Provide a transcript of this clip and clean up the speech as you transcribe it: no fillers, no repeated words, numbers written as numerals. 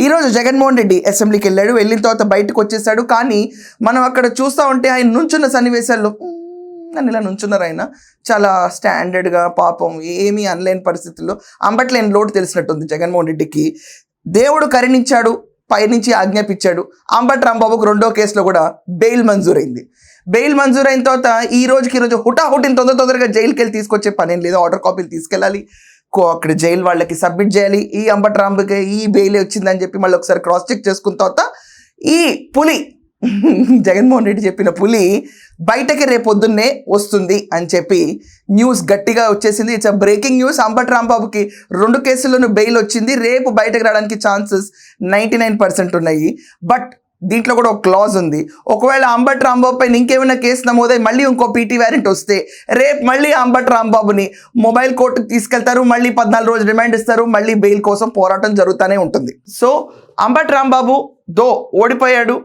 ఈరోజు జగన్మోహన్ రెడ్డి అసెంబ్లీకి వెళ్ళిన తర్వాత బయటకు వచ్చేసాడు. కానీ మనం అక్కడ చూస్తూ ఉంటే ఆయన నుంచున్న సన్నివేశాల్లో అని ఇలా నుంచున్నారు. ఆయన చాలా స్టాండర్డ్గా పాపం ఏమీ అనలేని పరిస్థితుల్లో అంబట్లేని లోటు తెలిసినట్టుంది జగన్మోహన్ రెడ్డికి. దేవుడు కరుణించాడు, పైనుంచి ఆజ్ఞాపించాడు. అంబటి రాంబాబుకు 2వ కేసులో కూడా బెయిల్ మంజూరైంది. బెయిల్ మంజూరైన తర్వాత ఈ రోజు హుటాహుటిని తొందరగా జైలుకి వెళ్ళి తీసుకొచ్చే పనేం లేదు. ఆర్డర్ కాపీలు తీసుకెళ్ళాలి, అక్కడ జైలు వాళ్ళకి సబ్మిట్ చేయాలి. ఈ అంబటి రాంబాబుకి ఈ బెయిల్ వచ్చిందని చెప్పి మళ్ళీ ఒకసారి క్రాస్ చెక్ చేసుకున్న తర్వాత ఈ పులి జగన్మోహన్ రెడ్డి చెప్పిన పులి బయటకి రేపొద్దున్నే వస్తుంది అని చెప్పి న్యూస్ గట్టిగా వచ్చేసింది. It's a breaking news. Ambati రాంబాబుకి 2 కేసుల్లోనూ బెయిల్ వచ్చింది. రేపు బయటకు రావడానికి ఛాన్సెస్ 99% ఉన్నాయి. బట్ దీంట్లో కూడా ఒక క్లాజ్ ఉంది. ఒకవేళ అంబటి రాంబాబు పైన ఇంకేమైనా కేసు నమోదై మళ్ళీ ఇంకో పీటీ వారెంట్ వస్తే రేపు మళ్ళీ అంబటి రాంబాబుని మొబైల్ కోర్టుకు తీసుకెళ్తారు, మళ్ళీ 14 రోజులు రిమాండ్ ఇస్తారు, మళ్ళీ బెయిల్ కోసం పోరాటం జరుగుతూనే ఉంటుంది. సో అంబటి రాంబాబు ఓడిపోయాడు,